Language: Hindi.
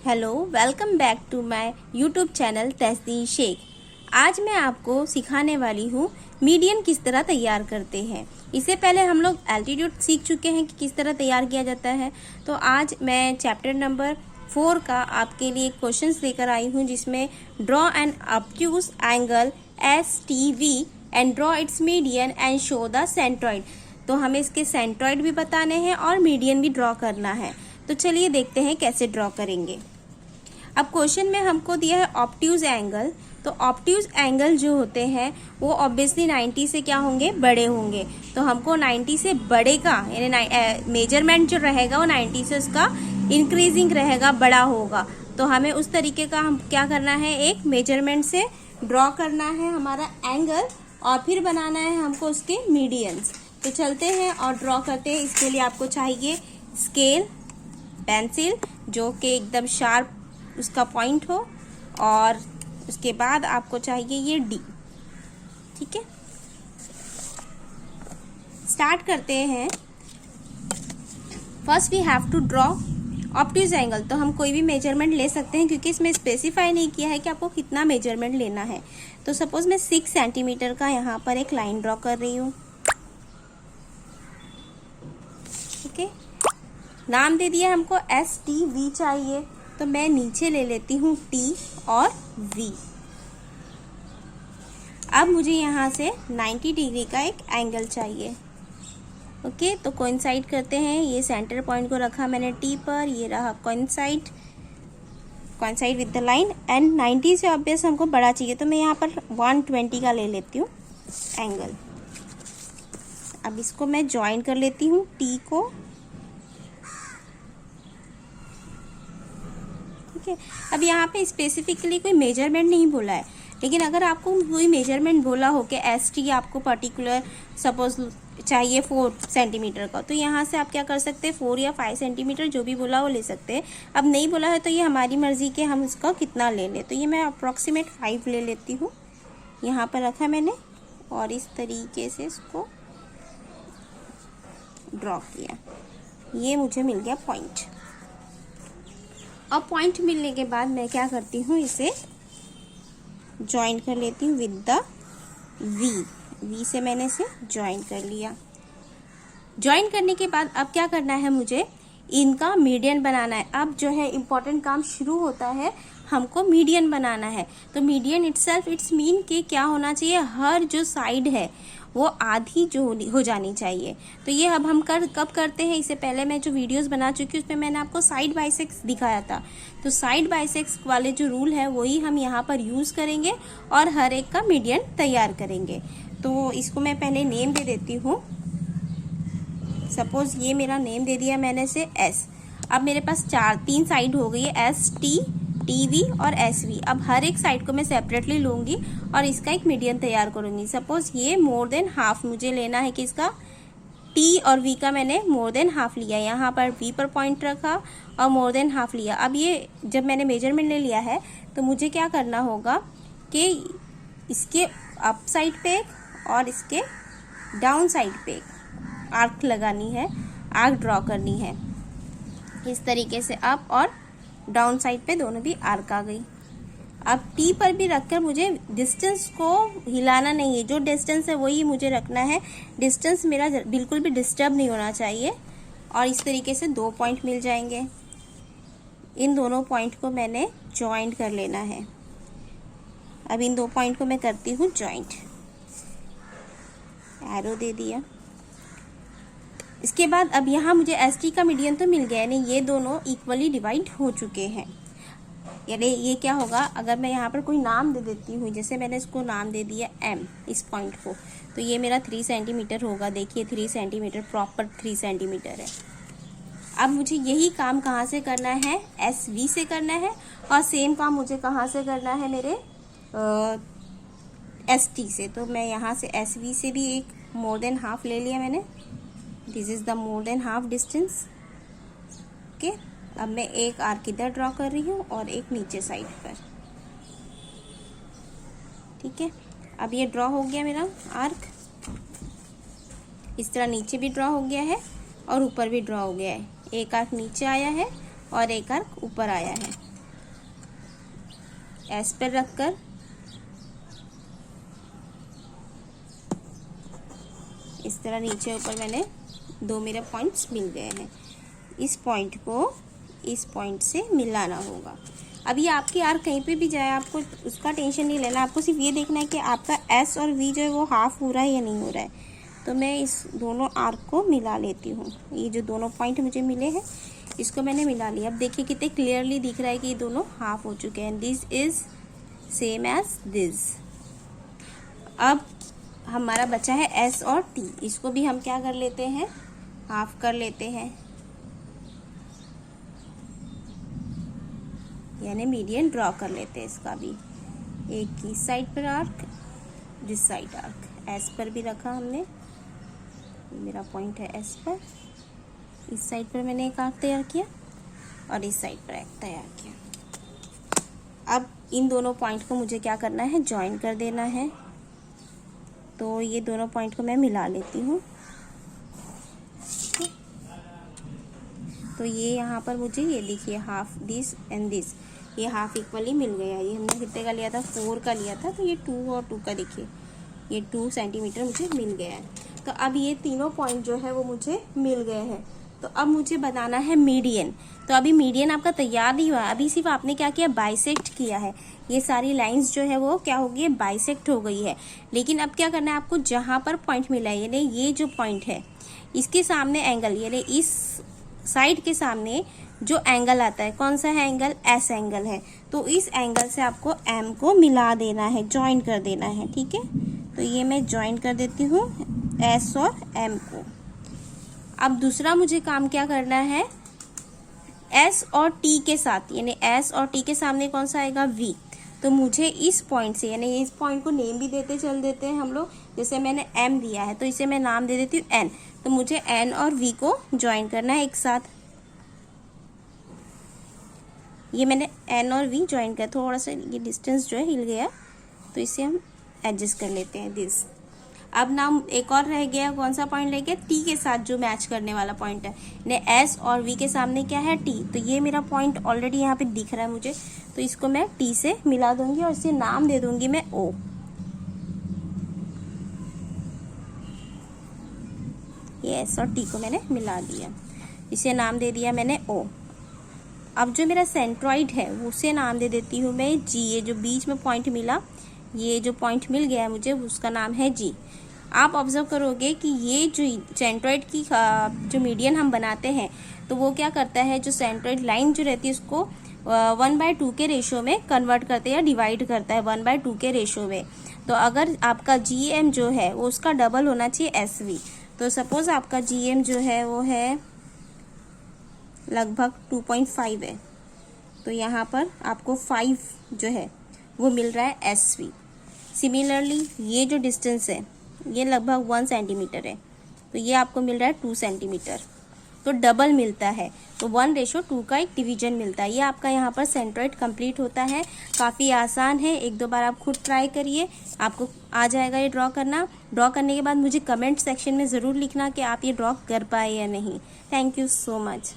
Hello, welcome back to my YouTube channel Tahseen Shaikh. आज मैं आपको सिखाने वाली हूँ मीडियन किस तरह तैयार करते हैं। इससे पहले हम लोग एल्टीट्यूड सीख चुके हैं कि किस तरह तैयार किया जाता है। तो आज मैं चैप्टर नंबर 4 का आपके लिए क्वेश्चंस लेकर आई हूँ, जिसमें draw an obtuse angle STV and draw it's median and show the centroid. तो हमें इसके सेंट्रॉइड भी बताने हैं और मीडियन भी ड्रॉ करना है। तो चलिए देखते हैं कैसे ड्रॉ करेंगे। अब क्वेश्चन में हमको दिया है ऑब्ट्यूज एंगल। तो ऑब्ट्यूज एंगल जो होते हैं वो ऑब्वियसली 90 से क्या होंगे, बड़े होंगे। तो हमको 90 से बड़े का यानी मेजरमेंट जो रहेगा वो 90 से उसका इंक्रीजिंग रहेगा, बड़ा होगा। तो हमें उस तरीके का हम क्या करना है, एक मेजरमेंट से ड्रॉ करना है हमारा एंगल और फिर बनाना है हमको उसके मीडियंस। तो चलते हैं और ड्रॉ करते हैं। इसके लिए आपको चाहिए स्केल, पेंसिल जो कि एकदम शार्प उसका पॉइंट हो, और उसके बाद आपको चाहिए ये डी। ठीक है, स्टार्ट करते हैं। First we have to draw obtuse angle. तो हम कोई भी मेजरमेंट ले सकते हैं क्योंकि इसमें स्पेसिफाई नहीं किया है कि आपको कितना मेजरमेंट लेना है। तो सपोज मैं 6 सेंटीमीटर का यहाँ पर एक लाइन ड्रॉ कर रही हूँ। ठीक है, नाम दे दिया हमको STV चाहिए, तो मैं नीचे ले लेती हूँ T और V। अब मुझे यहाँ से 90 डिग्री का एक एंगल चाहिए। ओके, तो कोइंसाइड करते हैं। ये सेंटर पॉइंट को रखा मैंने T पर, ये रहा coincide with the line. And 90 से ऑब्वियस हमको बड़ा चाहिए, तो मैं यहाँ पर 120 का ले लेती हूँ एंगल। अब इसको मैं ज्वाइन कर लेती हूँ T को। अब यहाँ पे स्पेसिफिकली कोई मेजरमेंट नहीं बोला है, लेकिन अगर आपको कोई मेजरमेंट बोला हो कि ST आपको पर्टिकुलर सपोज चाहिए 4 सेंटीमीटर का, तो यहाँ से आप क्या कर सकते हैं, 4 या 5 सेंटीमीटर जो भी बोला वो ले सकते हैं। अब नहीं बोला है तो ये हमारी मर्जी के हम इसका कितना ले लें। तो ये मैं अप्रॉक्सीमेट 5 ले लेती हूँ। यहाँ पर रखा मैंने और इस तरीके से इसको ड्रॉ किया। ये मुझे मिल गया पॉइंट। अब पॉइंट मिलने के बाद मैं क्या करती हूँ, इसे ज्वाइन कर लेती हूँ विद द V से मैंने इसे ज्वाइन कर लिया। ज्वाइन करने के बाद अब क्या करना है, मुझे इनका मीडियन बनाना है। अब जो है इम्पोर्टेंट काम शुरू होता है, हमको मीडियन बनाना है। तो मीडियन इटसेल्फ इट्स मीन कि क्या होना चाहिए, हर जो साइड है वो आधी जो हो जानी चाहिए। तो ये अब हम कब करते हैं, इससे पहले मैं जो वीडियोस बना चुकी हूँ उसमें मैंने आपको साइड बाइसेक्स दिखाया था। तो साइड बाइसेक्स वाले जो रूल है वही हम यहाँ पर यूज़ करेंगे और हर एक का मीडियन तैयार करेंगे। तो इसको मैं पहले नेम दे देती हूँ। सपोज ये मेरा नेम दे दिया मैंने से S। अब मेरे पास 3 साइड हो गई है, ST, TV और SV। अब हर एक साइड को मैं सेपरेटली लूंगी और इसका एक मीडियन तैयार करूंगी। सपोज ये मोर देन हाफ मुझे लेना है, कि इसका T और V का मैंने मोर देन हाफ लिया। यहाँ पर V पर पॉइंट रखा और मोर देन हाफ लिया। अब ये जब मैंने मेजरमेंट ले लिया है तो मुझे क्या करना होगा कि इसके अप साइड पे और इसके डाउन साइड पे आर्क लगानी है, आर्क ड्रॉ करनी है। इस तरीके से अप और डाउन साइड पे दोनों भी आर्क आ गई। अब T पर भी रखकर मुझे डिस्टेंस को हिलाना नहीं है, जो डिस्टेंस है वही मुझे रखना है। डिस्टेंस मेरा बिल्कुल भी डिस्टर्ब नहीं होना चाहिए। और इस तरीके से 2 पॉइंट मिल जाएंगे। इन दोनों पॉइंट को मैंने ज्वाइंट कर लेना है। अब इन 2 पॉइंट को मैं करती हूँ ज्वाइंट, एरो दे दिया। इसके बाद अब यहाँ मुझे ST का मीडियन तो मिल गया, यानी ये दोनों इक्वली डिवाइड हो चुके हैं। यानी ये क्या होगा, अगर मैं यहाँ पर कोई नाम दे देती हूँ, जैसे मैंने इसको नाम दे दिया M, इस पॉइंट को, तो ये मेरा 3 सेंटीमीटर होगा। देखिए 3 सेंटीमीटर, प्रॉपर 3 सेंटीमीटर है। अब मुझे यही काम कहाँ से करना है, SV से करना है। और सेम काम मुझे कहाँ से करना है, मेरे ST से। तो मैं यहाँ से SV से भी एक मोर देन हाफ ले लिया मैंने। This is the more than half distance. Okay, अब मैं एक आर्क इधर ड्रॉ कर रही हूँ और एक नीचे साइड पर। ठीक है, अब ये ड्रॉ हो गया मेरा आर्क। इस तरह नीचे भी ड्रॉ हो गया है और ऊपर भी ड्रॉ हो गया है। एक आर्क नीचे आया है और एक आर्क ऊपर आया है। एस पर रखकर इस तरह नीचे ऊपर मैंने दो मेरे पॉइंट्स मिल गए हैं। इस पॉइंट को इस पॉइंट से मिलाना होगा। अब ये आपकी आर्क कहीं पे भी जाए आपको उसका टेंशन नहीं लेना, आपको सिर्फ ये देखना है कि आपका एस और वी जो है वो हाफ हो रहा है या नहीं हो रहा है। तो मैं इस दोनों आर्क को मिला लेती हूँ। ये जो दोनों पॉइंट मुझे मिले हैं इसको मैंने मिला लिया। अब देखिए कितने क्लियरली दिख रहा है कि ये दोनों हाफ हो चुके हैं। This is same as this. अब हमारा बचा है एस और टी, इसको भी हम क्या कर लेते हैं, हाफ कर लेते हैं, यानी मीडियन ड्रॉ कर लेते हैं इसका भी। एक इस साइड पर arc, this side arc, S पर भी रखा हमने, मेरा पॉइंट है एस पर। इस साइड पर मैंने एक आर्क तैयार किया और इस साइड पर एक तैयार किया। अब इन दोनों पॉइंट को मुझे क्या करना है, ज्वाइन कर देना है। तो ये दोनों पॉइंट को मैं मिला लेती हूँ। तो ये यहाँ पर मुझे ये देखिए हाफ दिस एंड दिस, ये हाफ इक्वली मिल गया। ये हमने कितने का लिया था, 4 का लिया था। तो ये 2 और 2 का देखिए ये 2 सेंटीमीटर मुझे मिल गया है। तो अब ये तीनों पॉइंट जो है वो मुझे मिल गए हैं। तो अब मुझे बनाना है मीडियन। तो अभी मीडियन आपका तैयार नहीं हुआ, अभी सिर्फ आपने क्या किया, बाइसेक्ट किया है। ये सारी लाइंस जो है वो क्या हो गई, बाइसेक्ट हो गई है। लेकिन अब क्या करना है आपको, जहां पर पॉइंट मिला है यानी ये जो पॉइंट है इसके सामने एंगल, यानी इस साइड के सामने जो एंगल आता है, कौन सा है एंगल, एस एंगल है। तो इस एंगल से आपको एम को मिला देना है, ज्वाइन कर देना है। ठीक है, तो ये मैं ज्वाइन कर देती हूँ एस और एम को। अब दूसरा मुझे काम क्या करना है, एस और टी के साथ, यानी एस और टी के सामने कौन सा आएगा, वी। तो मुझे इस पॉइंट से, यानी इस पॉइंट को नेम भी देते चल देते हैं हम लोग। जैसे मैंने एम दिया है तो इसे मैं नाम दे देती हूँ एन। तो मुझे एन और वी को ज्वाइन करना है एक साथ। ये मैंने एन और वी ज्वाइन किया, थोड़ा सा ये डिस्टेंस जो है हिल गया, तो इसे हम एडजस्ट कर लेते हैं दिस। अब नाम एक और रह गया, कौन सा पॉइंट रह गया, टी के साथ जो मैच करने वाला पॉइंट है। ने एस और वी के सामने क्या है, टी। तो ये मेरा पॉइंट ऑलरेडी यहाँ पे दिख रहा है मुझे, तो इसको मैं टी से मिला दूंगी और इसे नाम दे दूंगी मैं ओ। ये एस और टी को मैंने मिला दिया, इसे नाम दे दिया मैंने ओ। अब जो मेरा सेंट्रॉइड है उसे नाम दे देती हूँ मैं जी। ये जो बीच में पॉइंट मिला, ये जो पॉइंट मिल गया मुझे, उसका नाम है जी। आप ऑब्जर्व करोगे कि ये जो सेंट्रॉइड की जो मीडियन हम बनाते हैं तो वो क्या करता है, जो सेंट्रॉइड लाइन जो रहती है उसको 1/2 के रेशो में कन्वर्ट करते हैं या डिवाइड करता है 1/2 के रेशो में। तो अगर आपका GM जो है वो उसका डबल होना चाहिए SV। तो सपोज आपका GM जो है वो है लगभग 2.5 है, तो यहाँ पर आपको 5 जो है वो मिल रहा है SV। सिमिलरली ये जो डिस्टेंस है ये लगभग 1 सेंटीमीटर है, तो ये आपको मिल रहा है 2 सेंटीमीटर। तो डबल मिलता है, तो 1/2 का एक डिवीजन मिलता है। ये आपका यहाँ पर सेंट्रॉइड कंप्लीट होता है। काफ़ी आसान है, एक दो बार आप खुद ट्राई करिए, आपको आ जाएगा ये ड्रॉ करना। ड्रॉ करने के बाद मुझे कमेंट सेक्शन में ज़रूर लिखना कि आप ये ड्रॉ कर पाए या नहीं। Thank you so much.